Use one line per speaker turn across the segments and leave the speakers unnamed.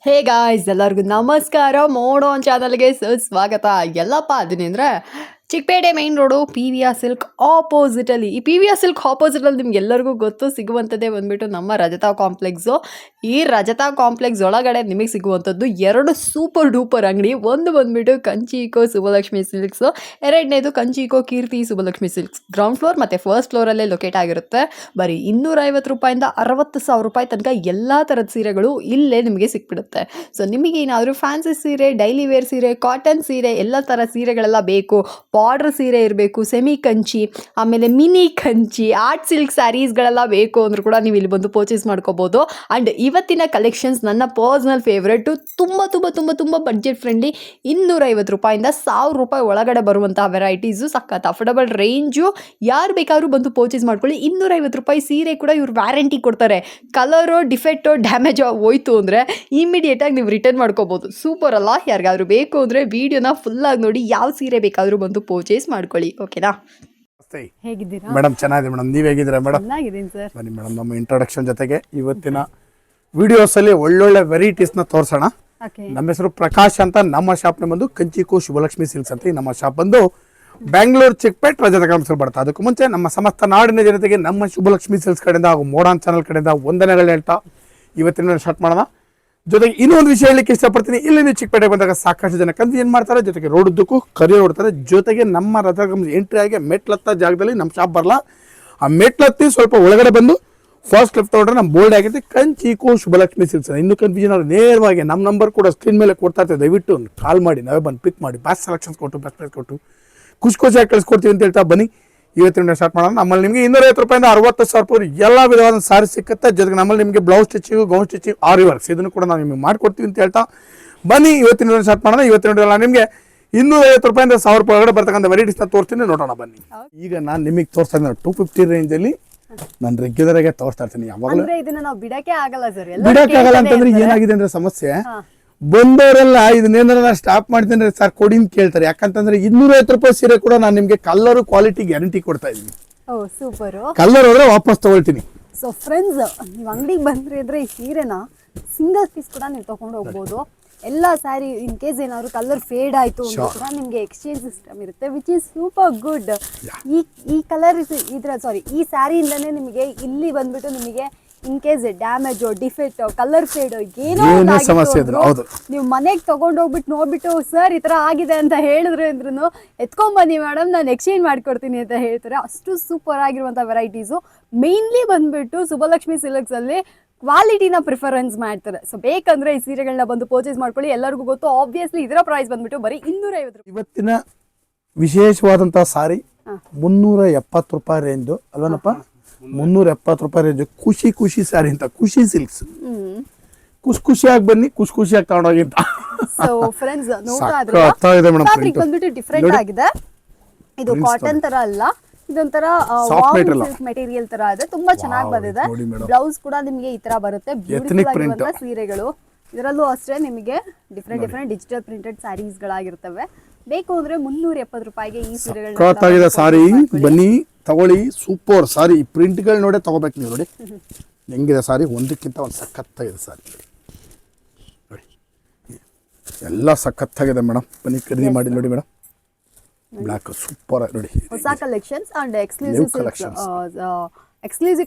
Hey guys ಎಲ್ಲರಿಗೂ ನಮಸ್ಕಾರ ಮೋಡೋನ್ ಚಾನಲ್ಗೆ ಸ್ವಾಗತ. ಎಲ್ಲಪ್ಪ ಅದೀನಿ ಅಂದರೆ Chickpet main road P V R silk ಆಪೋಸಿಟಲ್ಲಿ. ಈ ಪಿ ವಿ ಆರ್ ಸಿಲ್ಕ್ ಆಪೋಸಿಟಲ್ಲಿ ನಿಮ್ಗೆ ಎಲ್ಲರಿಗೂ ಗೊತ್ತು ಸಿಗುವಂಥದ್ದೇ ಬಂದುಬಿಟ್ಟು ನಮ್ಮ ರಜತಾ ಕಾಂಪ್ಲೆಕ್ಸು. ಈ ರಜತಾ ಕಾಂಪ್ಲೆಕ್ಸ್ ಒಳಗಡೆ ನಿಮಗೆ ಸಿಗುವಂಥದ್ದು ಎರಡು ಸೂಪರ್ ಡೂಪರ್ ಅಂಗಡಿ. ಒಂದು ಬಂದುಬಿಟ್ಟು ಕಂಚಿ ಇಕೋ ಸುಬ್ಬಲಕ್ಷ್ಮಿ ಸಿಲ್ಕ್ಸು, ಎರಡನೇದು ಕಂಚಿ ಇಕೋ ಕೀರ್ತಿ ಸುಬ್ಬಲಕ್ಷ್ಮಿ ಸಿಲ್ಕ್ಸ್. ಗ್ರೌಂಡ್ ಫ್ಲೋರ್ ಮತ್ತು ಫಸ್ಟ್ ಫ್ಲೋರಲ್ಲೇ ಲೊಕೇಟ್ ಆಗಿರುತ್ತೆ. ಬರೀ 250 ರೂಪಾಯಿಂದ 60,000 ರೂಪಾಯಿ ತನಕ ಎಲ್ಲ ಥರದ ಸೀರೆಗಳು ಇಲ್ಲೇ ನಿಮಗೆ ಸಿಕ್ಬಿಡುತ್ತೆ. ಸೊ ನಿಮಗೆ ಏನಾದರೂ ಫ್ಯಾನ್ಸಿ ಸೀರೆ, ಡೈಲಿ ವೇರ್ ಸೀರೆ, ಕಾಟನ್ ಸೀರೆ ಎಲ್ಲ ಥರ ಸೀರೆಗಳೆಲ್ಲ ಬೇಕು, ಬಾರ್ಡರ್ ಸೀರೆ ಇರಬೇಕು, ಸೆಮಿ ಕಂಚಿ, ಆಮೇಲೆ ಮಿನಿ ಕಂಚಿ, ಆರ್ಟ್ ಸಿಲ್ಕ್ ಸ್ಯಾರೀಸ್ಗಳೆಲ್ಲ ಬೇಕು ಅಂದರೂ ಕೂಡ ನೀವು ಇಲ್ಲಿ ಬಂದು ಪರ್ಚೇಸ್ ಮಾಡ್ಕೋಬೋದು. ಆ್ಯಂಡ್ ಇವತ್ತಿನ ಕಲೆಕ್ಷನ್ಸ್ ನನ್ನ ಪರ್ಸ್ನಲ್ ಫೇವ್ರೇಟು. ತುಂಬ ತುಂಬ ತುಂಬ ತುಂಬ ಬಡ್ಜೆಟ್ ಫ್ರೆಂಡ್ಲಿ. 250 ರೂಪಾಯಿಂದ 1000 ರೂಪಾಯಿ ಒಳಗಡೆ ಬರುವಂತಹ ವೆರೈಟೀಸು, ಸಖತ್ ಅಫೋರ್ಡಬಲ್ ರೇಂಜು. ಯಾರು ಬೇಕಾದ್ರೂ ಬಂದು ಪರ್ಚೇಸ್ ಮಾಡ್ಕೊಳ್ಳಿ. 250 ರೂಪಾಯಿ ಸೀರೆ ಕೂಡ ಇವ್ರು ವ್ಯಾರಂಟಿ ಕೊಡ್ತಾರೆ. ಕಲರು ಡಿಫೆಕ್ಟು ಡ್ಯಾಮೇಜ್ ಹೋಯ್ತು ಅಂದರೆ ಇಮಿಡಿಯೇಟಾಗಿ ನೀವು ರಿಟರ್ನ್ ಮಾಡ್ಕೋಬೋದು. ಸೂಪರ್ ಅಲ್ಲ? ಯಾರಿಗಾದ್ರೂ ಬೇಕು ಅಂದರೆ ವೀಡಿಯೋನ ಫುಲ್ಲಾಗಿ ನೋಡಿ ಯಾವ ಸೀರೆ ಬೇಕಾದರೂ ಬಂದು ಪರ್ಚೇಸ್ ಮಾಡ್ಕೊಳ್ಳಿ. ಓಕೆನಾ? ಹೇಗಿದ್ದೀರಾ
ಮೇಡಮ್? ಚೆನ್ನಾಗಿದೆ ಮೇಡಮ್. ನೀವು ಹೇಗಿದ್ದೀರಾ ಮೇಡಮ್?
ಚೆನ್ನಾಗಿದ್ದೀನಿ ಸರ್.
ಬನ್ನಿ ಮೇಡಮ್, ನಮ್ಮ ಇಂಟ್ರೊಡಕ್ಷನ್ ಜೊತೆಗೆ ಇವತ್ತಿನ ವಿಡಿಯೋಸಲ್ಲಿ ಒಳ್ಳೊಳ್ಳೆ ವೆರೈಟೀಸ್ನ ತೋರಿಸೋಣ. ನಮ್ಮ ಹೆಸರು ಪ್ರಕಾಶ್ ಅಂತ. ನಮ್ಮ ಶಾಪ್ನ ಬಂದು ಕಂಚಿಕೋ ಶುಭಲಕ್ಷ್ಮಿ ಸಿಲ್ಕ್ಸ್ ಅಂತ. ನಮ್ಮ ಶಾಪ್ ಬಂದು ಬ್ಯಾಂಗ್ಳೂರ್ ಚಿಕ್ಕಪೇಟೆ ರಜತಾ ಕಾಂಪ್ಲೆಕ್ಸ್ ಬರುತ್ತೆ. ಅದಕ್ಕೂ ಮುಂಚೆ ನಮ್ಮ ಸಮಸ್ತ ನಾಡಿನ ಜನತೆಗೆ ನಮ್ಮ ಶುಭಲಕ್ಷ್ಮಿ ಸಿಲ್ಕ್ಸ್ ಕಡೆಯಿಂದ ಹಾಗೂ ಮೋಡಾನ್ ಚಾನಲ್ ಕಡೆಯಿಂದ ವಂದನೆಗಳು ಹೇಳ್ತಾ ಇವತ್ತಿನ ಸ್ಟಾರ್ಟ್ ಮಾಡೋಣ. ಜೊತೆಗೆ ಇನ್ನೊಂದು ವಿಷಯ ಹೇಳಲಿಕ್ಕೆ ಇಷ್ಟಪಡ್ತೀನಿ. ಇಲ್ಲಿ ನೀವು ಚಿಕ್ಕಪೇಟೆ ಬಂದಾಗ ಸಾಕಷ್ಟು ಜನ ಕನ್ಫ್ಯೂಷನ್ ಮಾಡ್ತಾರೆ, ಜೊತೆಗೆ ರೋಡ್ ಉದ್ದಕ್ಕೂ ಕರಿಯೋ ಹೊಡ್ತಾರೆ. ಜೊತೆಗೆ ನಮ್ಮ ರಜತಾ ಕಾಂಪ್ಲೆಕ್ಸ್ ಎಂಟ್ರಿ ಆಗಿ ಮೆಟ್ಲತ್ತ ಜಾಗದಲ್ಲಿ ನಮ್ಮ ಶಾಪ್ ಬರಲ್ಲ. ಆ ಮೆಟ್ಲತ್ತಿ ಸ್ವಲ್ಪ ಒಳಗಡೆ ಬಂದು ಫಸ್ಟ್ ಲೆಫ್ಟ್ ತೊಗೊಂಡ್ರೆ ನಮ್ಮ ಬೋರ್ಡ್ ಆಗಿರುತ್ತೆ ಕಂಚಿಕೋ ಶುಭಲಕ್ಷ್ಮಿ ಸಿಲ್ಕ್ಸ್. ಇನ್ನೂ ಕನ್ಫ್ಯೂಷನ್ ಅವ್ರು ನೇರವಾಗಿ ನಮ್ಮ ನಂಬರ್ ಕೂಡ ಸ್ಕ್ರೀನ್ ಮೇಲೆ ಕೊಡ್ತಾ ಇರ್ತೀವಿ. ದಯವಿಟ್ಟು ಕಾಲ್ ಮಾಡಿ, ನಾವೇ ಬಂದು ಪಿಕ್ ಮಾಡಿ ಬೆಸ್ಟ್ ಸೆಲೆಕ್ಷನ್ಸ್ ಕೊಟ್ಟು ಬೆಸ್ಟ್ ಪ್ರೈಸ್ ಕೊಟ್ಟು ಖುಷಿಯಾಗಿ ಕಳಿಸ್ಕೊಡ್ತೀವಿ ಅಂತ ಹೇಳ್ತಾ ಬನ್ನಿ ಇವತ್ತಿನ ಸ್ಟಾರ್ಟ್ ಮಾಡೋಣ. ನಮ್ಮಲ್ಲಿ ನಿಮಗೆ 250 ರೂಪಾಯಿಂದ 60,000 ರೂಪಾಯಿ ಎಲ್ಲ ವಿಧವಾದ ಸಾರಿ ಸಿಕ್ಕುತ್ತೆ. ಜೊತೆಗೆ ನಮ್ಮಲ್ಲಿ ನಿಮಗೆ ಬ್ಲೌಸ್ ಸ್ಟಿಚಿಂಗು, ಗೌನ್ ಸ್ಟಿಚಿಂಗ್, ಆರಿ ವರ್ಕ್ಸ್ ಇದನ್ನು ಕೂಡ ನಾವು ನಿಮಗೆ ಮಾಡ್ಕೊಡ್ತೀವಿ ಅಂತ ಹೇಳ್ತಾ ಬನ್ನಿ ಇವತ್ತಿನ ಸ್ಟಾರ್ಟ್ ಮಾಡೋಣ. ಇವತ್ತಿನ ನಿಮಗೆ 250 ರೂಪಾಯಿಂದ 1000 ರೂಪಾಯಿ ಒಳಗಡೆ ಬರ್ತಕ್ಕಂಥ ವೆರೈಟೀಸ್ನ ತೋರಿಸ್ತೀನಿ, ನೋಡೋಣ ಬನ್ನಿ. ಈಗ ನಾನು ನಿಮಗೆ ತೋರಿಸ್ತಾ ಇದ್ದೀನಿ 250 ರೇಂಜಲ್ಲಿ ನಾನು ರೆಗ್ಯುಲರ್ ಆಗಿ ತೋರಿಸ್ತಾ ಇರ್ತೀನಿ. ಯಾವಾಗಲೂ
ಬಿಡಕ್ಕೆ ಆಗಲ್ಲ
ಅಂತಂದ್ರೆ ಏನಾಗಿದೆ ಅಂದ್ರೆ ಸಮಸ್ಯೆ, ಬಂದವರೆಲ್ಲ ಇದನ್ನೇನಾರ ಸ್ಟಾಪ್ ಮಾಡ್ತೀನಿ ಸರ್ ಕೊಡಿ ಅಂತ ಕೇಳ್ತಾರೆ. ಯಾಕಂತಂದ್ರೆ 250 ರೂಪಾಯಿ ಸೀರೆ ಕೂಡ ನಾನು ನಿಮ್ಗೆ ಕಲರ್ ಕ್ವಾಲಿಟಿ ಗ್ಯಾರಂಟಿ ಕೊಡ್ತಾ ಇದ್ದೀನಿ. ಕಲರ್ ಹೋದ್ರೆ ವಾಪಸ್ ತಗೊಳ್ತೀನಿ.
ಸೊ ಫ್ರೆಂಡ್ಸ್, ನೀವು ಅಂಗಡಿಗೆ ಬಂದ್ರೆ ಇದ್ರೆ ಈ ಸೀರೆನ ಸಿಂಗಲ್ ಪೀಸ್ ಕೂಡ ನೀವು ತಗೊಂಡು ಹೋಗ್ಬೋದು. ಎಲ್ಲ ಸ್ಯಾರಿ ಇನ್ ಕೇಸ್ ಏನಾದ್ರು ಕಲರ್ ಫೇಡ್ ಆಯ್ತು ಅಂತ ಕೂಡ ನಿಮಗೆ ಎಕ್ಸ್ಚೇಂಜ್ ಸಿಸ್ಟಮ್ ಇರುತ್ತೆ, ವಿಚ್ ಇಸ್ ಸೂಪರ್ ಗುಡ್. ಈ ಕಲರ್ ಈ ಸ್ಯಾರಿಯಿಂದನೇ ನಿಮಗೆ ಇಲ್ಲಿ ಬಂದ್ಬಿಟ್ಟು ನಿಮಗೆ in case damage, defect, colour feed ಏನೋ ಸಮಸ್ಯೆ ಇದ್ರು ನೀವು ಮನೆಗೆ ತಗೊಂಡು ಹೋಗ್ಬಿಟ್ಟು ನೋಡ್ಬಿಟ್ಟು ಸರ್ ಈ ತರ ಆಗಿದೆ ಅಂತ ಹೇಳಿದ್ರೆ ಅಂದ್ರೂ ಎತ್ಕೊಂಡ್ಬನ್ನಿ ಮೇಡಮ್ ನಾನು ಎಕ್ಸ್ಚೇಂಜ್ ಮಾಡ್ಕೊಡ್ತೀನಿ ಅಂತ ಹೇಳ್ತಾರೆ. ಅಷ್ಟು ಸೂಪರ್ ಆಗಿರುವಂಥ ವೆರೈಟೀಸು. ಮೇನ್ಲಿ ಬಂದ್ಬಿಟ್ಟು ಸುಬ್ಬಲಕ್ಷ್ಮಿ ಸಿಲ್ಕ್ಸ್ ಅಲ್ಲಿ ಕ್ವಾಲಿಟಿನ ಪ್ರಿಫರೆನ್ಸ್ ಮಾಡ್ತಾರೆ. ಸೊ ಬೇಕಂದ್ರೆ ಈ ಸೀರೆಗಳನ್ನ ಬಂದು ಪರ್ಚೇಸ್ ಮಾಡ್ಕೊಳ್ಳಿ. ಎಲ್ಲರಿಗೂ ಗೊತ್ತು ಆಬ್ವಿಯಸ್ಲಿ ಇದರ ಪ್ರೈಸ್ ಬಂದ್ಬಿಟ್ಟು ಬರೀ 250 ರೂಪಾಯಿ.
ಇವತ್ತಿನ ವಿಶೇಷವಾದಂತಹ ಸಾರಿ 370 ರೂಪಾಯಿ ರೇಂಜ್ ಅಲ್ವನಪ್ಪ? 370 ರೂಪಾಯಿ ರೇಂಜ್ ಖುಷಿ ಸ್ಯಾರಿ ಅಂತ. ಖುಷಿ ಸಿಲ್ಕ್ಸ್ ಖುಷಿಯಾಗಿ ಬನ್ನಿ, ಖುಷಿಯಾಗಿ ತಗೊಂಡೋಗಿ ಅಂತ.
ಸೊ ಫ್ರೆಂಡ್ಸ್ ನೋಡ್ತಾ ಇದ್ರೆ ಫ್ಯಾಬ್ರಿಕ್ ಬಂದ್ಬಿಟ್ಟು ಡಿಫರೆಂಟ್ ಆಗಿದೆ. ಇದು ಕಾಟನ್ ತರ ಅಲ್ಲ, ಇದೊಂಥರ ಮೆಟೀರಿಯಲ್ ತರ ಇದೆ. ತುಂಬಾ ಚೆನ್ನಾಗಿ ಬಂದಿದೆ. ಬ್ಲೌಸ್ ಕೂಡ ನಿಮಗೆ ಈ ತರ ಬರುತ್ತೆ. ಬ್ಯೂಟಿಫುಲ್ ಆಗಿರುವಂತ ಸೀರೆಗಳು. ಇದರಲ್ಲೂ ಅಷ್ಟೇ ನಿಮಗೆ ಡಿಫರೆಂಟ್ ಡಿಜಿಟಲ್ ಪ್ರಿಂಟೆಡ್ ಸ್ಯಾರೀಸ್ ಗಳಾಗಿರ್ತವೆ. ಬೇಕು ಅಂದ್ರೆ 370 ರೂಪಾಯಿಗೆ ಈ ಸೀರೆಗಳನ್ನ
ಸಾರಿ ಬನ್ನಿ ತಗೊಳ್ಳಿ. ಸೂಪರ್ ಸಾರಿ. ಈ ಪ್ರಿಂಟ್ಗಳು ನೋಡೇ ತಗೋಬೇಕು ನೀವು. ನೋಡಿ ಹೆಂಗಿದೆ ಸಾರಿ, ಒಂದಕ್ಕಿಂತ ಒಂದು ಸಖತ್ತಾಗಿದೆ ಸಾರಿ. ನೋಡಿ ಎಲ್ಲ ಸಖತ್ತಾಗಿದೆ ಮೇಡಮ್. ಬನ್ನಿ ಖರೀದಿ ಮಾಡಿ ನೋಡಿ ಮೇಡಮ್. ಬ್ಲಾಕ್ ಸೂಪರ್ ನೋಡಿ.
ಹೊಸ collections and exclusive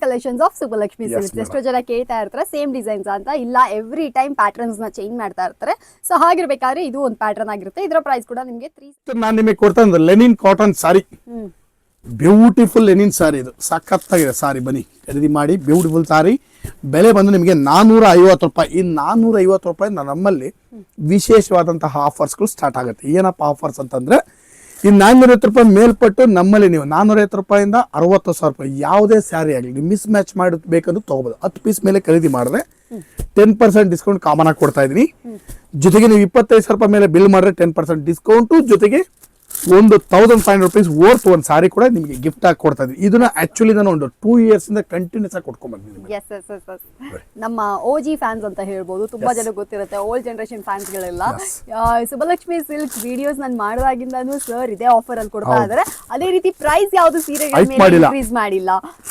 collections of Subbulakshmi silks. ಎಷ್ಟೋ ಜನ ಕೇಳ್ತಾ ಇರ್ತಾರೆ ಸೇಮ್ ಡಿಸೈನ್ಸ್ ಅಂತ. ಇಲ್ಲ, ಎವ್ರಿ ಟೈಮ್ ಪ್ಯಾಟರ್ನ್ಸ್ ನ ಚೇಂಜ್ ಮಾಡ್ತಾ ಇರ್ತಾರೆ. ಸೊ ಹಾಗಿರ್ಬೇಕಾದ್ರೆ ಇದು ಒಂದು ಪ್ಯಾಟರ್ನ್ ಆಗಿರುತ್ತೆ. ಇದರ ಪ್ರೈಸ್ ಕೂಡ ನಿಮಗೆ 3.
ನಾನು ನಿಮಗೆ ಕೊಡ್ತಾ ಇದ್ದೆ ಲೆನಿನ್ ಕಾಟನ್ ಸಾರಿ. ಬ್ಯೂಟಿಫುಲ್ ಲೆನಿನ್ ಸಾರಿ. ಇದು ಸಖತ್ತಾಗಿದೆ ಸಾರಿ. ಬನ್ನಿ ಖರೀದಿ ಮಾಡಿ. ಬ್ಯೂಟಿಫುಲ್ ಸಾರಿ. ಬೆಲೆ ಬಂದು ನಿಮಗೆ 450 ರೂಪಾಯಿ. ಈ 450 ರೂಪಾಯಿ ನಮ್ಮಲ್ಲಿ ವಿಶೇಷವಾದಂತಹ ಆಫರ್ಸ್ಗಳು ಸ್ಟಾರ್ಟ್ ಆಗುತ್ತೆ. ಏನಪ್ಪ ಆಫರ್ಸ್ ಅಂತಂದ್ರೆ, ಈ 450 ರೂಪಾಯಿ ಮೇಲ್ಪಟ್ಟು ನಮ್ಮಲ್ಲಿ ನೀವು 450 ರೂಪಾಯಿಂದ 60,000 ರೂಪಾಯಿ ಯಾವುದೇ ಸ್ಯಾರಿ ಆಗಲಿ ಮಿಸ್ ಮ್ಯಾಚ್ ಮಾಡಬೇಕಂದ್ರೆ ತಗೋಬೋದು. 10 ಪೀಸ್ ಮೇಲೆ ಖರೀದಿ ಮಾಡಿದ್ರೆ 10% ಡಿಸ್ಕೌಂಟ್ ಕಾಮನ್ ಆಗಿ ಕೊಡ್ತಾ ಇದ್ದೀನಿ. ಜೊತೆಗೆ ನೀವು 25,000 ರೂಪಾಯಿ ಮೇಲೆ ಬಿಲ್ ಮಾಡಿದ್ರೆ 10% ಡಿಸ್ಕೌಂಟು, ಜೊತೆಗೆ ಒಂದು 1500 ರೂಪೀಸ್ ವರ್ತ್ ಒಂದು ಸಾರಿ ಕೂಡ ನಿಮಗೆ ಗಿಫ್ಟ್ ಆಗಿ ಕೊಡ್ತಾ ಇದ್ದೀನಿ. ಇದನ್ನ ಆಕ್ಚುಲಿ ನಾನು ಒಂದು 2 ಇಯರ್ಸ್ ಇಂದ ಕಂಟಿನ್ಯೂಸ್ ಆಗಿ ಕೊಡ್ಕೊಂಡ್ ಬಂದಿದ್ದೀನಿ.
ಎಸ್ ಎಸ್ ಎಸ್ ಎಸ್ ನಮ್ಮ OG ಫ್ಯಾನ್ಸ್ ಅಂತ ಹೇಳ್ಬೋದು, ತುಂಬಾ ಜನ ಗೊತ್ತಿರುತ್ತೆ, ಓಲ್ಡ್ ಜನರೇಷನ್ ಫ್ಯಾನ್ಸ್ ಗಳೆಲ್ಲ. ಸುಬ್ಬಲಕ್ಷ್ಮಿ ಸಿಲ್ಕ್ ವಿಡಿಯೋಸ್ ನಾನು ಮಾಡಿದಾಗಿಂದಾನು ಸರ್ ಇದೇ ಆಫರ್ ಅಲ್ಲಿ ಕೊಡ್ತಾ ಇದಾರೆ. ಅದೇ ರೀತಿ ಪ್ರೈಸ್ ಯಾವ್ದು ಸೀರೆಗಳ ಮೇಲೆ ಇನ್ಕ್ರೀಸ್ ಮಾಡಿಲ್ಲ,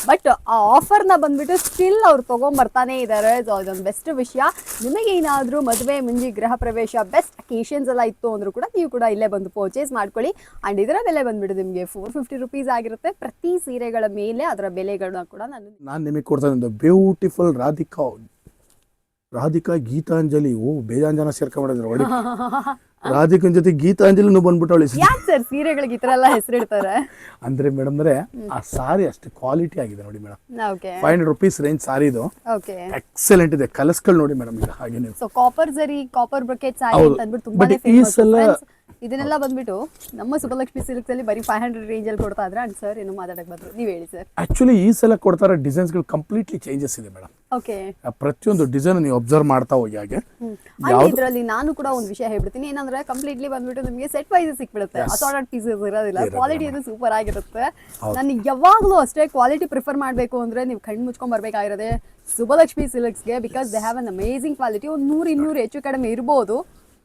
ಬಟ್ ಆ ಆಫರ್ ನ ಬಂದ್ಬಿಟ್ಟು ಸ್ಟಿಲ್ ಅವ್ರು ತಗೊಂಡ್ ಬರ್ತಾನೆ ಇದಾರೆ. ಸೊ ಅದೊಂದು ಬೆಸ್ಟ್ ವಿಷಯ. ನಿಮಗೆ ಏನಾದ್ರೂ ಮದುವೆ, ಮುಂಜಿ, ಗೃಹ ಪ್ರವೇಶ, ಬೆಸ್ಟ್ ಅಕೇಶನ್ಸ್ ಎಲ್ಲ ಇತ್ತು ಅಂದ್ರೂ ಕೂಡ ನೀವು ಕೂಡ ಇಲ್ಲೇ ಬಂದು ಪರ್ಚೇಸ್ ಮಾಡ್ಕೊಳ್ಳಿ. ಅಂಡ್ ಇದರ ಬೆಲೆ ಬಂದ್ಬಿಟ್ಟು ನಿಮಗೆ 450 ರೂಪೀಸ್ ಆಗಿರುತ್ತೆ. ಪ್ರತಿ ಸೀರೆಗಳ ಮೇಲೆ ಅದರ ಬೆಲೆಗಳನ್ನ ಕೂಡ ನಾನು
ನಿಮಗೆ ಕೊಡ್ತಾ ಇದ್ದೀನಿ. ಬ್ಯೂಟಿಫುಲ್ ರಾಧಿಕಾ ಗೀತಾಂಜಲಿ. ಬೇಜಾನ್ ಜನ ಸೇರ್ಕೊಂಡಿದ್ರು ನೋಡಿ. ರಾಧಿಕನ್ ಜೊತೆ ಗೀತಾಂಜಲಿನೂ ಬಂದ್ಬಿಟ್ಟವಳಿ.
ಯಾಕೆ ಸರ್ ಸೀರೆಗಳಿಗೆ ಈ ತರ ಎಲ್ಲ ಹೆಸರಿಡ್ತಾರೆ
ಅಂದ್ರೆ ಮೇಡಮ್ ಅಂದ್ರೆ ಆ ಸಾರಿ ಅಷ್ಟು ಕ್ವಾಲಿಟಿ ಆಗಿದೆ ನೋಡಿ ಮೇಡಮ್.
ಓಕೆ
500 ರೂಪೀಸ್ ರೇಂಜ್ ಸಾರಿ ಇದು.
ಓಕೆ
ಎಕ್ಸಲೆಂಟ್ ಇದೆ. ಕಲರ್ಸ್ಗಳು ನೋಡಿ ಮೇಡಮ್ ಈಗ ಹಾಗೆ ನೀವು.
ಸೊ ಕಾಪರ್ ಜರಿ, ಕಾಪರ್ ಬ್ರೊಕೆಟ್ ಸಾರಿ ಅಂತ ಅಂದ್ಬಿಟ್ಟು ತುಂಬಾನೇ ಫೇಮಸ್. ಇದನ್ನೆಲ್ಲ ಬಂದ್ಬಿಟ್ಟು ನಮ್ಮ ಸುಬ್ಬಲಕ್ಷ್ಮಿ ಸಿಲ್ಕ್ಸ್ ಅಲ್ಲಿ ಬರೀ 500 ರೇಂಜ್ ಅಲ್ಲಿ ಕೊಡ್ತಾ ಇದ್ರೆ. ಅಂಡ್ ಸರ್ ಏನು ಮಾತಾಡಕ್ ಬಂದ್ರು, ನೀವ್ ಹೇಳಿ ಸರ್.
ಆಕ್ಚುಲಿ ಈ ಸಲ ಕೊಡ್ತಾರ ಡಿಸೈನ್ಸ್ ಗಳು ಕಂಪ್ಲೀಟ್ಲಿ ಚೇಂಜಸ್ ಇದೆ ಮೇಡಮ್.
ಓಕೆ
ಪ್ರತಿಯೊಂದು ಡಿಸೈನ್ ನೀವು ಅಬ್ಸರ್ವ್ ಮಾಡ್ತಾ ಹೋಗಿ ಹಾಗೆ.
ಇದರಲ್ಲಿ ನಾನು ಕೂಡ ಒಂದು ವಿಷಯ ಹೇಳ್ಬಿಡ್ತೀನಿ. ಏನಂದ್ರೆ ಕಂಪ್ಲೀಟ್ಲಿ ಬಂದ್ಬಿಟ್ಟು ನಿಮಗೆ ಸೆಟ್ ವೈಸ್ ಸಿಕ್ಬಿಡುತ್ತೆ, ಅಸಾರ್ಟೆಡ್ ಪೀಸಸ್ ಇರೋದಿಲ್ಲ. ಕ್ವಾಲಿಟಿ ಅದು ಸೂಪರ್ ಆಗಿರುತ್ತೆ. ನನಗೆ ಯಾವಾಗ್ಲೂ ಅಷ್ಟೇ ಕ್ವಾಲಿಟಿ ಪ್ರಿಫರ್ ಮಾಡಬೇಕು ಅಂದ್ರೆ ನೀವು ಕಣ್ಣು ಮುಚ್ಕೊಂಡ್ ಬರ್ಬೇಕಾಗಿರೋದೆ ಸುಬ್ಬಲಕ್ಷ್ಮಿ ಸಿಲ್ಕ್ಸ್ಗೆ. Because they have an amazing quality. ಒಂದು 100-200 ಹೆಚ್ಚು ಕಡಿಮೆ ಇರ್ಬೋದು,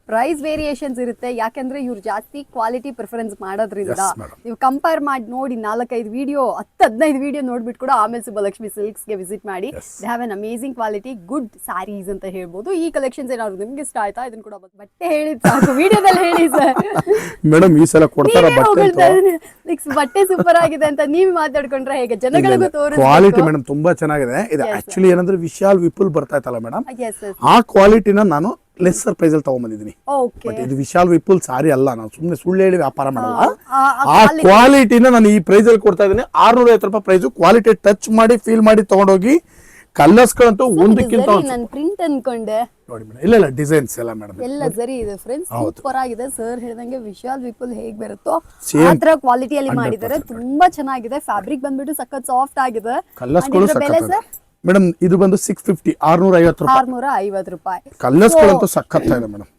ಪ್ರೈಸ್ ವೇರಿಯೇಷನ್ಸ್ ಇರುತ್ತೆ. ಯಾಕಂದ್ರೆ ಇವ್ರು ಜಾಸ್ತಿ ಕ್ವಾಲಿಟಿ ಪ್ರಿಫರೆನ್ಸ್ ಮಾಡೋದ್ರಿಂದ ನೀವು ಕಂಪೇರ್ ಮಾಡಿ ನೋಡಿ 4-5 ವಿಡಿಯೋ 10-15 ವಿಡಿಯೋ ನೋಡ್ಬಿಟ್ಟು ಕೂಡ ಆಮೇಲೆ ಸುಬ್ಬಲಕ್ಷ್ಮಿ ಸಿಲ್ಕ್ಸ್ಗೆ ವಿಸಿಟ್ ಮಾಡಿ. They have an amazing quality, good sarees ಅಂತ ಹೇಳ್ಬೋದು. ಈ ಕಲೆಕ್ಷನ್ಸ್ ಏನಾದ್ರು ನಿಮ್ಗೆ ಇಷ್ಟ ಆಯ್ತಾ ಇದನ್ನ ಕೂಡ ಬಟ್ಟೆ ಹೇಳಿದ್ ಸಾಕು, ವಿಡಿಯೋದಲ್ಲಿ ಹೇಳಿ ಸರ್.
ಮೇಡಮ್ ಈ ಸಲ ಕೊಡ್ತಾರ
ಬಟ್ಟೆ ಸೂಪರ್ ಆಗಿದೆ ಅಂತ ನೀವು ಮಾತಾಡ್ಕೊಂಡ್ರೆ ಹೇಗೆ ಜನಗಳಿಗೂ ತೋರಿಸ.
ಕ್ವಾಲಿಟಿ ಮೇಡಮ್ ತುಂಬಾ ಚೆನ್ನಾಗಿದೆ. ಇದು ಆಕ್ಚುಲಿ ಏನಂದ್ರೆ ವಿಶಾಲ್ ವಿಪುಲ್ ಬರ್ತಾ ಇತ್ತಲ್ಲ ಮೇಡಮ್, ಆ ಕ್ವಾಲಿಟಿನ ನಾನು ಲೆಸ್ಸರ್ ಪ್ರೈಸ್ ಅಲ್ಲಿ ತಗೊಂಡ್ಬಂದಿದ್ದೀನಿ. ಬಟ್ ಇದು ವಿಶಾಲ್ ವಿಪುಲ್ ಸಾರಿ ಅಲ್ಲ, ನಾನು ಸುಮ್ಮನೆ ಸುಳ್ಳು ಹೇಳಿ ವ್ಯಾಪಾರ ಮಾಡಲ್ಲ. ಆ ಕ್ವಾಲಿಟಿನ ನಾನು ಈ ಪ್ರೈಸ್ ಅಲ್ಲಿ ಕೊಡ್ತಾ ಇದ್ದೀನಿ. 650 ರೂಪಾಯಿ ಪ್ರೈಸ್. ಕ್ವಾಲಿಟಿ ಟಚ್ ಮಾಡಿ ಫೀಲ್ ಮಾಡಿ ತಗೊಂಡೋಗಿ. ಕಲರ್ಸ್ ಗಳಂತೂ ಒಂದಕ್ಕಿಂತ
ಪ್ರಿಂಟ್ ಅನ್ಕೊಂಡೆ
ನೋಡಿ ಮೇಡಮ್. ಇಲ್ಲ ಡಿಸೈನ್ಸ್ ಎಲ್ಲ ಮೇಡಮ್
ಎಲ್ಲ ಸರಿ ಇದೆ ಫ್ರೆಂಡ್ಸ್, ಸೂಪರ್ ಆಗಿದೆ. ಸರ್ ಹೇಳಿದಂಗೆ ವಿಶಾಲ್ ವಿಪುಲ್ ಹೇಗ್ ಬರುತ್ತೋ ಆ ತರ ಕ್ವಾಲಿಟಿಯಲ್ಲಿ ಮಾಡಿದ್ದಾರೆ. ತುಂಬಾ ಚೆನ್ನಾಗಿದೆ. ಫ್ಯಾಬ್ರಿಕ್ ಬಂದ್ಬಿಟ್ಟು ಸಖತ್ ಸಾಫ್ಟ್ ಆಗಿದೆ.
ಕಲರ್ಸ್ ಗಳು ಸಖತ್ ಮೇಡಮ್. ಇದು ಬಂದು 650
650 ರೂಪಾಯಿ.
ಕಲರ್ಸ್ ಗಳಂತೂ ಸಖತ್ ಇದೆ ಮೇಡಮ್.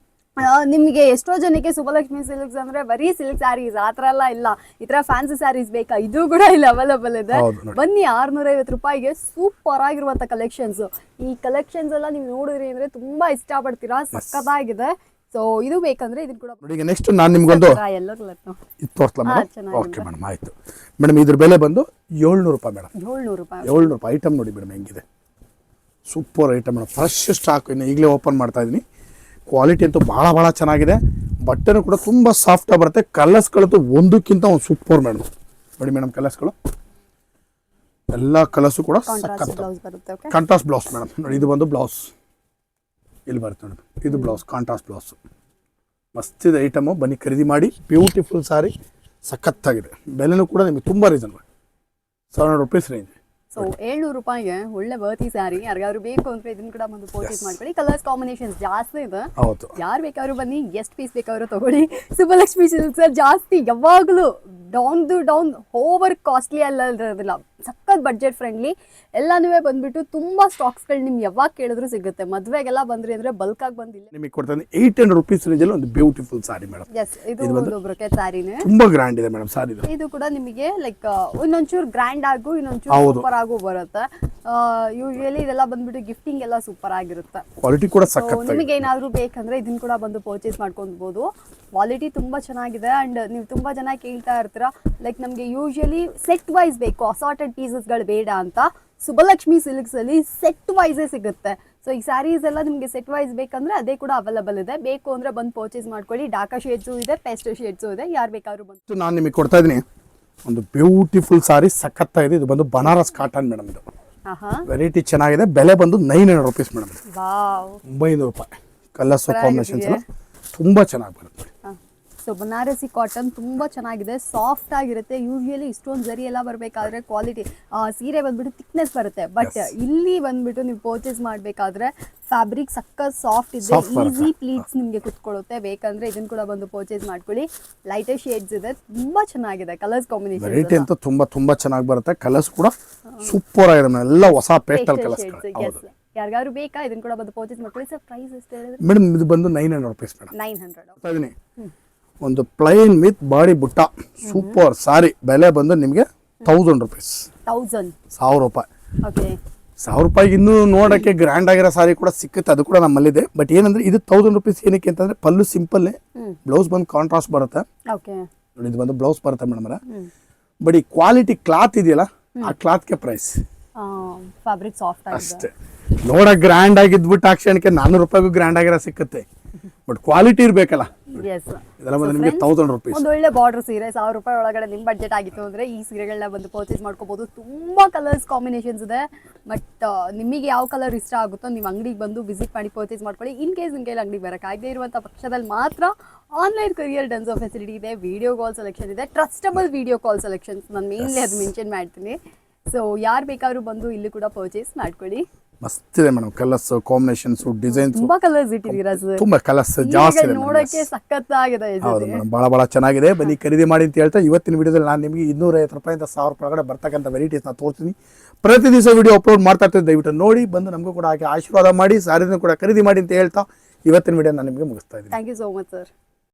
ನಿಮ್ಗೆ ಎಷ್ಟೋ ಜನಕ್ಕೆ ಸುಬ್ಬಲಕ್ಷ್ಮಿ ಸಿಲ್ಕ್ಸ್ ಅಂದ್ರೆ ಬರೀ ಸಿಲ್ಕ್ ಸ್ಯಾರೀಸ್ ಆತರ ಎಲ್ಲ ಇಲ್ಲ, ಈ ತರ ಫ್ಯಾನ್ಸಿ ಸ್ಯಾರೀಸ್ ಬೇಕಾ, ಇದು ಕೂಡ ಇಲ್ಲಿ ಅವೈಲಬಲ್ ಇದೆ. ಬನ್ನಿ 650 ರೂಪಾಯಿಗೆ ಸೂಪರ್ ಆಗಿರುವಂತ ಕಲೆಕ್ಷನ್ಸ್. ಈ ಕಲೆಕ್ಷನ್ಸ್ ಎಲ್ಲ ನೀವು ನೋಡಿದ್ರಿ ಅಂದ್ರೆ ತುಂಬಾ ಇಷ್ಟ ಪಡ್ತೀರಾ, ಸಕ್ಕತ್ತಾಗಿದೆ. ಸೊ ಇದು ಬೇಕಂದ್ರೆ ಇದನ್ನ ಕೂಡ
ನೋಡಿ. ನೆಕ್ಸ್ಟ್ ನಾನು ನಿಮ್ಗೊಂದು
ಎಲ್ಲೋ ಕಲರ್
ಇದು ತೋರಿಸ್ಲಾ ಮೇಡಮ್? ಓಕೆ ಮೇಡಮ್, ಆಯ್ತು ಮೇಡಮ್. ಇದ್ರ ಬೆಲೆ ಬಂದು 700 ರೂಪಾಯಿ ಮೇಡಮ್. 700 ರೂಪಾಯಿ. ಐಟಮ್ ನೋಡಿ ಮೇಡಮ್ ಹೆಂಗಿದೆ, super item madam. Fresh stock ಇನ್ನು ಈಗಲೇ ಓಪನ್ ಮಾಡ್ತಾ ಇದ್ದೀನಿ. ಕ್ವಾಲಿಟಿ ಅಂತೂ ಭಾಳ ಚೆನ್ನಾಗಿದೆ. ಬಟ್ಟೆನೂ ಕೂಡ ತುಂಬ ಸಾಫ್ಟಾಗಿ ಬರುತ್ತೆ. ಕಲರ್ಸ್ಗಳಂತೂ ಒಂದಕ್ಕಿಂತ ಒಂದು ಸೂಪರ್ ಮೇಡಮ್. ನೋಡಿ ಮೇಡಮ್ ಕಲರ್ಸ್ಗಳು ಎಲ್ಲ ಕಲರ್ಸು ಕೂಡ ಕಾಂಟ್ರಾಸ್ಟ್ ಬ್ಲೌಸ್ ಮೇಡಮ್. ನೋಡಿ ಇದು ಬಂದು ಬ್ಲೌಸ್ ಇಲ್ಲಿ ಬರುತ್ತೆ ಮೇಡಮ್. ಇದು ಬ್ಲೌಸ್ ಕಾಂಟ್ರಾಸ್ಟ್ ಬ್ಲೌಸ್. ಮಸ್ತಿದೆ ಐಟಮು. ಬನ್ನಿ ಖರೀದಿ ಮಾಡಿ. ಬ್ಯೂಟಿಫುಲ್ ಸಾರಿ, ಸಖತ್ತಾಗಿದೆ. ಬೆಲೆನೂ ಕೂಡ ನಿಮಗೆ ತುಂಬ ರೀಸನಬಲ್, 700 ರೂಪೀಸ್ ರೇಂಜ್.
ಸೊ 700 ರೂಪಾಯಿಗೆ ಒಳ್ಳೆ ವರ್ತಿ ಸ್ಯಾರಿ. ಯಾರಿಗಾದ್ರು ಬೇಕು ಅಂದ್ರೆ ಇದನ್ನ ಕೂಡ ಒಂದು ಪರ್ಚೇಸ್ ಮಾಡ್ಕೊಳ್ಳಿ. ಕಲರ್ಸ್ ಕಾಂಬಿನೇಷನ್ಸ್ ಜಾಸ್ತಿ ಇದೆ. ಯಾರು ಬೇಕಾದ್ರೂ ಬನ್ನಿ, ಎಷ್ಟು ಪೀಸ್ ಬೇಕಾದ್ರೂ ತಗೊಳ್ಳಿ. ಸುಬ್ಬಲಕ್ಷ್ಮಿ ಸಿಲ್ಕ್ಸ್ ಜಾಸ್ತಿ ಯಾವಾಗಲೂ ಡೌನ್ ಓವರ್ ಕಾಸ್ಟ್ಲಿ ಅಲ್ಲ ಇರೋದಿಲ್ಲ, ಸಖತ್ ಬಡ್ಜೆಟ್ ಫ್ರೆಂಡ್ಲಿ. ಎಲ್ಲಾನು ಬಂದ್ಬಿಟ್ಟು ತುಂಬಾ ಸ್ಟಾಕ್ಸ್ಗಳು ನಿಮ್ಗೆ ಯಾವಾಗ ಕೇಳಿದ್ರು ಸಿಗುತ್ತೆ. ಮದುವೆಗೆಲ್ಲ ಬಂದ್ರಿ ಅಂದ್ರೆ ಬಲ್ಕ್ ಆಗಿ ಬಂದಿಲ್ಲ
ನಿಮಗೆ ಕೊಡ್ತಾನೆ. 800 ರೂಪೀಸ್ ರೇಂಜ್ ಅಲ್ಲಿ ಒಂದು ಬ್ಯೂಟಿಫುಲ್ ಸಾರಿ ಮೇಡಮ್.
ಇದು ಒಂದು ಬ್ರೊಕೆಟ್ ಸಾರಿನೇ,
ತುಂಬಾ ಗ್ರ್ಯಾಂಡ್ ಇದೆ ಮೇಡಮ್ ಸಾರಿ.
ಇದು ಕೂಡ ನಿಮಗೆ ಲೈಕ್ ಇನ್ನೊಂಚೂರು ಗ್ರ್ಯಾಂಡ್ ಆಗು, ಇನ್ನೊಂಚೂರು ಸೂಪರ್ ಆಗು ಬರುತ್ತೆ. ಯೂಶುವಲಿ ಇದೆಲ್ಲ ಬಂದ್ಬಿಟ್ಟು ಗಿಫ್ಟಿಂಗ್ ಎಲ್ಲ ಸೂಪರ್ ಆಗಿರುತ್ತೆ.
ಕ್ವಾಲಿಟಿ ಕೂಡ ಸಖತ್.
ನಿಮಗೆ ಏನಾದ್ರು ಬೇಕಂದ್ರೆ ಇದನ್ನ ಕೂಡ ಬಂದು ಪರ್ಚೇಸ್ ಮಾಡ್ಕೊಬಹುದು. ಕ್ವಾಲಿಟಿ ತುಂಬಾ ಚೆನ್ನಾಗಿದೆ. ಅಂಡ್ ನೀವು ತುಂಬಾ ಜನ ಕೇಳ್ತಾ ಇರ್ತೀರಾ ಲೈಕ್ ನಮ್ಗೆ ಯೂಶುವಲಿ ಸೆಟ್ ವೈಸ್ ಬೇಕು, ಅಸಾರ್ಟೆಡ್ ಪೀಸಸ್ಗಳು ಬೇಡ ಅಂತ. ಸುಬ್ಬಲಕ್ಷ್ಮಿ ಸಿಲ್ಕ್ಸ್ ಅಲ್ಲಿ ಸೆಟ್ ವೈಸೇ ಸಿಗುತ್ತೆ. ಸೊ ಈ ಸ್ಯಾರೀಸ್ ಎಲ್ಲ ನಿಮಗೆ ಸೆಟ್ ವೈಸ್ ಬೇಕಂದ್ರೆ ಅದೇ ಕೂಡ ಅವೈಲಬಲ್ ಇದೆ. ಬೇಕು ಅಂದ್ರೆ ಬಂದು ಪರ್ಚೇಸ್ ಮಾಡ್ಕೊಳ್ಳಿ. ಡಾಕಾ ಶೇಡ್ಸು ಇದೆ, ಪೇಸ್ಟ್ ಶೇಡ್ಸು ಇದೆ. ಯಾರು ಬೇಕಾದ್ರೂ ಬಂದು.
ನಾನು ನಿಮಗೆ ಕೊಡ್ತಾ ಇದ್ದೀನಿ ಒಂದು ಬ್ಯೂಟಿಫುಲ್ ಸಾರಿ, ಸಖತ್ತಾಗಿದೆ. ಇದು ಬಂದು ಬನಾರಸ್ ಕಾಟನ್ ಮೇಡಮ್. ಇದು ವೆರೈಟಿ ಚೆನ್ನಾಗಿದೆ. ಬೆಲೆ ಬಂದು 900 ರೂಪೀಸ್ ಮೇಡಮ್. 900 ರೂಪಾಯಿ. ಕಲರ್ಸ್ ಕಾಂಬಿನೇಷನ್ಸ್ ಎಲ್ಲ ತುಂಬಾ ಚೆನ್ನಾಗಿ ಬರುತ್ತೆ.
ಸೊ ಬನಾರಸಿ ಕಾಟನ್ ತುಂಬಾ ಚೆನ್ನಾಗಿದೆ, ಸಾಫ್ಟ್ ಆಗಿರುತ್ತೆ. ಯೂಶುವಲಿ ಇಷ್ಟೊಂದು ಜರಿ ಎಲ್ಲ ಬರಬೇಕಾದ್ರೆ ಕ್ವಾಲಿಟಿ ಸೀರೆ ಬಂದ್ಬಿಟ್ಟು ಥಿಕ್ನೆಸ್ ಬರುತ್ತೆ. ಬಟ್ ಇಲ್ಲಿ ಬಂದ್ಬಿಟ್ಟು ನೀವು ಪರ್ಚೇಸ್ ಮಾಡಬೇಕಾದ್ರೆ ಫ್ಯಾಬ್ರಿಕ್ ಸಕ್ಕತ್ ಸಾಫ್ಟ್ ಇದೆ, ಈಸಿ ಪ್ಲೀಟ್ಸ್ ನಿಮಗೆ ಕುತ್ಕೊಳ್ಳುತ್ತೆ. ಬೇಕಂದ್ರೆ ಇದನ್ನ ಕೂಡ ಬಂದು ಪರ್ಚೇಸ್ ಮಾಡ್ಕೊಳ್ಳಿ. ಲೈಟರ್ ಶೇಡ್ಸ್ ಇದೆ, ತುಂಬಾ ಚೆನ್ನಾಗಿದೆ. ಕಲರ್ಸ್ ಕಾಂಬಿನೇಷನ್
ವೆರೈಟಿ ಅಂತ ತುಂಬಾ ಚೆನ್ನಾಗಿ ಬರುತ್ತೆ. ಕಲರ್ಸ್ ಕೂಡ ಸೂಪರ್ ಆಗಿದೆ. ಎಲ್ಲ ಹೊಸ ಪೇಸ್ಟಲ್ ಕಲರ್ಸ್.
ಯಾರಿಗಾದ್ರು ಬೇಕಾ ಇದನ್ನ ಕೂಡ ಬಂದು ಪರ್ಚೇಸ್ ಮಾಡ್ಕೊಳ್ಳಿ. ಸರ್ ಪ್ರೈಸ್ ಎಷ್ಟು ಹೇಳಿದ್ರೆ
ಮೇಡಮ್? ಇದು ಬಂದು 900 ರೂಪೀಸ್ ಮೇಡಮ್.
900.
ಒಂದು ಪ್ಲೈನ್ ವಿತ್ ಬಾಡಿ ಬುಟ್ಟ ಸೂಪರ್ ಸಾರಿ. ಬೆಲೆ ಬಂದು ನಿಮಗೆ 1000 rupees. 1000 ರೂಪಾಯಿ.
ಓಕೆ
1000 ರೂಪಾಯಿಗೆ ಇನ್ನೂ ನೋಡೋಕ್ಕೆ ಗ್ರ್ಯಾಂಡ್ ಆಗಿರೋ ಸಾರಿ ಕೂಡ ಸಿಕ್ಕುತ್ತೆ, ಅದು ಕೂಡ ನಮ್ಮಲ್ಲಿದೆ. ಬಟ್ ಏನಂದ್ರೆ ಇದು 1000 rupees ಏನಕ್ಕೆ ಅಂತಂದ್ರೆ ಪಲ್ಲು ಸಿಂಪಲ್, ಬ್ಲೌಸ್ ಬಂದು ಕಾಂಟ್ರಾಸ್ಟ್ ಬರುತ್ತೆ.
ಓಕೆ
ನೋಡಿ ಇದು ಬಂದು ಬ್ಲೌಸ್ ಬರುತ್ತೆ ಮೇಡಮ್. ಬಟ್ ಈ ಕ್ವಾಲಿಟಿ ಕ್ಲಾತ್ ಇದೆಯಲ್ಲ ಆ ಕ್ಲಾತ್ಗೆ ಪ್ರೈಸ್
ಫ್ಯಾಬ್ರಿಕ್ ಸಾಫ್ಟ್ ಆಗಿದೆ
ಅಷ್ಟೇ. ನೋಡಕ್ ಗ್ರ್ಯಾಂಡ್ ಆಗಿದ್ಬಿಟ್ಟು ಆ ಕ್ಷಣಕ್ಕೆ 400 ರೂಪಾಯಿಗೂ ಗ್ರ್ಯಾಂಡ್ ಆಗಿರೋ ಸಿಕ್ಕುತ್ತೆ. ಬಟ್ ಕ್ವಾಲಿಟಿ ಇರ್ಬೇಕಲ್ಲ.
ಎಸ್
ಇದೆಲ್ಲ ಬಂದು ನಿಮಗೆ 1000 rupees.
ಒಂದು ಒಳ್ಳೆ ಬಾರ್ಡರ್ ಸೀರೆ 1000 ರೂಪಾಯಿ ಒಳಗಡೆ ನಿಮ್ಮ ಬಡ್ಜೆಟ್ ಆಗಿತ್ತು ಅಂದ್ರೆ ಈ ಸೀರೆಗಳನ್ನ ಬಂದು ಪರ್ಚೇಸ್ ಮಾಡ್ಕೋಬಹುದು. ತುಂಬಾ ಕಲರ್ಸ್ ಕಾಂಬಿನೇಷನ್ಸ್ ಇದೆ. ಬಟ್ ನಿಮಗೆ ಯಾವ ಕಲರ್ ಇಷ್ಟ ಆಗುತ್ತೋ ನೀವು ಅಂಗಡಿಗೆ ಬಂದು ವಿಸಿಟ್ ಮಾಡಿ ಪರ್ಚೇಸ್ ಮಾಡ್ಕೊಳ್ಳಿ. ಇನ್ ಕೇಸ್ ನಿಮಗೆ ಅಂಗಡಿಗೆ ಬರೋಕ್ಕಾಗದೇ ಇರುವಂಥ ಪಕ್ಷದಲ್ಲಿ ಮಾತ್ರ ಆನ್ಲೈನ್ ಕೊರಿಯರ್ ಡನ್ಸೋ ಫೆಸಿಲಿಟಿ ಇದೆ, ವಿಡಿಯೋ ಕಾಲ್ ಸೆಲೆಕ್ಷನ್ ಇದೆ, ಟ್ರಸ್ಟಬಲ್ ವಿಡಿಯೋ ಕಾಲ್ ಸೆಲೆಕ್ಷನ್ಸ್. ನಾನು ಮೇನ್ಲಿ ಅದು ಮೆನ್ಷನ್ ಮಾಡ್ತೀನಿ. ಸೊ ಯಾರು ಬೇಕಾದ್ರೂ ಬಂದು ಇಲ್ಲಿ ಕೂಡ ಪರ್ಚೇಸ್ ಮಾಡ್ಕೊಳ್ಳಿ.
ಮಸ್ತ್ ಇದೆ ಮೇಡಮ್, ಕಲರ್ಸ್ ಕಾಂಬಿನೇಷನ್ಸ್ ಡಿಸೈನ್ಸ್
ತುಂಬಾ ಕಲರ್ಸ್ ಇಟ್ಟಿದ್ದೀರಾ ಸರ್,
ತುಂಬಾ ಕಲರ್ಸ್ ಜಾಸ್ತಿ ಇದೆ
ನೋಡಕ್ಕೆ ಸಖತ್ತಾಗಿದೆ.
ಹೌದು ಮೇಡಮ್, ಬಹಳ ಚೆನ್ನಾಗಿದೆ. ಬನ್ನಿ ಖರೀದಿ ಮಾಡಿ ಅಂತ ಹೇಳ್ತಾ ಇವತ್ತಿನ ವಿಡಿಯೋದಲ್ಲಿ ನಾನು ನಿಮಗೆ 250 ರೂಪಾಯಿಂದ 1000 ರೂಪಾಯಿ ಒಳಗಡೆ ಬರ್ತಕ್ಕಂಥ ವೆರೈಟೀಸ್ನ ತೋರಿಸ್ತೀನಿ. ಪ್ರತಿ ದಿವಸ ವಿಡಿಯೋ ಅಪ್ಲೋಡ್ ಮಾಡ್ತಾ ಇರ್ತೀವಿ, ದಯವಿಟ್ಟು ನೋಡಿ ಬಂದು ನಮಗೂ ಕೂಡ ಹಾಗೆ ಆಶೀರ್ವಾದ ಮಾಡಿ ಸಾರಿನ ಕೂಡ ಖರೀದಿ ಮಾಡಿ ಅಂತ ಹೇಳ್ತಾ ಇವತ್ತಿನ ವಿಡಿಯೋ ನಾನು ನಿಮಗೆ ಮುಗಿಸ್ತಾ ಇದ್ದೀನಿ.
Thank you so much sir.